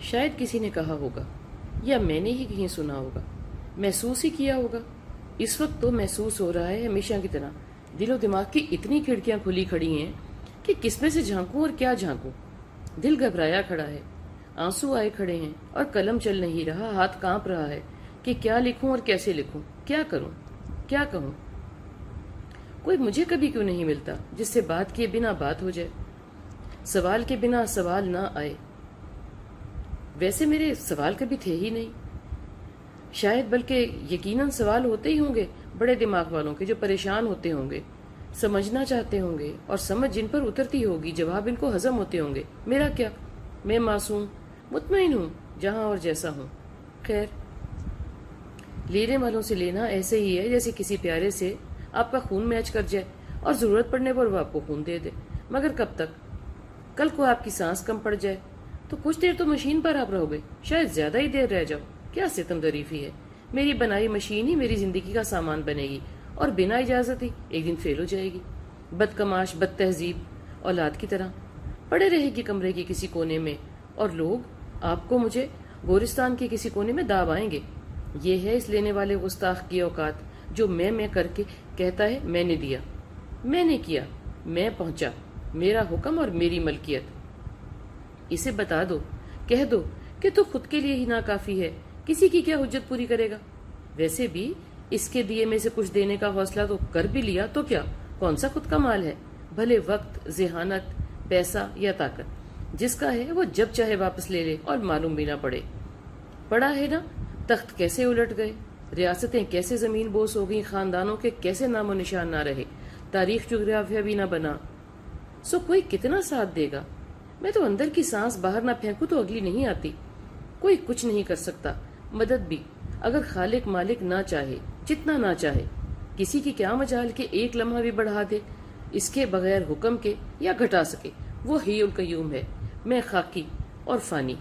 شاید کسی نے کہا ہوگا یا میں نے ہی کہیں سنا ہوگا، محسوس ہی کیا ہوگا۔ اس وقت تو محسوس ہو رہا ہے ہمیشہ کی طرح دل و دماغ کی اتنی کھڑکیاں کھلی کھڑی ہیں کہ کس میں سے جھانکوں اور کیا جھانکوں۔ دل گھبرایا کھڑا ہے، آنسو آئے کھڑے ہیں اور قلم چل نہیں رہا، ہاتھ کانپ رہا ہے کہ کیا لکھوں اور کیسے لکھوں، کیا کروں، کیا کہوں۔ کوئی مجھے کبھی کیوں نہیں ملتا جس سے بات کیے بنا بات ہو جائے، سوال کے بنا سوال نہ آئے۔ ویسے میرے سوال کبھی تھے ہی نہیں، شاید بلکہ یقیناً سوال ہوتے ہی ہوں گے بڑے دماغ والوں کے، جو پریشان ہوتے ہوں گے، سمجھنا چاہتے ہوں گے، اور سمجھ جن پر اترتی ہوگی جواب ان کو ہضم ہوتے ہوں گے۔ میرا کیا، میں معصوم مطمئن ہوں جہاں اور جیسا ہوں۔ خیر، لینے والوں سے لینا ایسے ہی ہے جیسے کسی پیارے سے آپ کا خون میچ کر جائے اور ضرورت پڑنے پر وہ آپ کو خون دے دے، مگر کب تک؟ کل کو آپ کی سانس کم پڑ جائے تو کچھ دیر تو مشین پر آپ رہو گے، شاید زیادہ ہی دیر رہ جاؤ۔ کیا ستم ظریفی ہے، میری بنائی مشین ہی میری زندگی کا سامان بنے گی اور بنا اجازت ہی ایک دن فیل ہو جائے گی، بدکماش بد تہذیب اولاد کی طرح پڑے رہے گی کمرے کے کسی کونے میں، اور لوگ آپ کو مجھے گورستان کے کسی کونے میں داب آئیں گے۔ یہ ہے اس لینے والے گستاخ کی اوقات، جو میں کر کے کہتا ہے میں نے دیا، میں نے کیا، میں پہنچا، میرا حکم اور میری ملکیت۔ اسے بتا دو، کہہ دو کہ تو خود کے لیے ہی ناکافی ہے، کسی کی کیا حجت پوری کرے گا؟ ویسے بھی اس کے دیے میں سے کچھ دینے کا حوصلہ تو کر بھی لیا تو کیا، کون سا خود کا مال ہے؟ بھلے وقت، ذہانت، پیسہ یا طاقت، جس کا ہے وہ جب چاہے واپس لے لے اور معلوم بھی نہ پڑے۔ پڑا ہے نا، تخت کیسے الٹ گئے، ریاستیں کیسے زمین بوس ہو گئیں، خاندانوں کے کیسے نام و نشان نہ رہے، تاریخ جغرافیہ بھی نہ بنا۔ سو کوئی کتنا ساتھ دے گا؟ میں تو اندر کی سانس باہر نہ پھینکوں تو اگلی نہیں آتی۔ کوئی کچھ نہیں کر سکتا، مدد بھی اگر خالق مالک نہ چاہے، جتنا نہ چاہے۔ کسی کی کیا مجال کہ ایک لمحہ بھی بڑھا دے اس کے بغیر حکم کے، یا گھٹا سکے۔ وہ حی القیوم ہے، میں خاکی اور فانی۔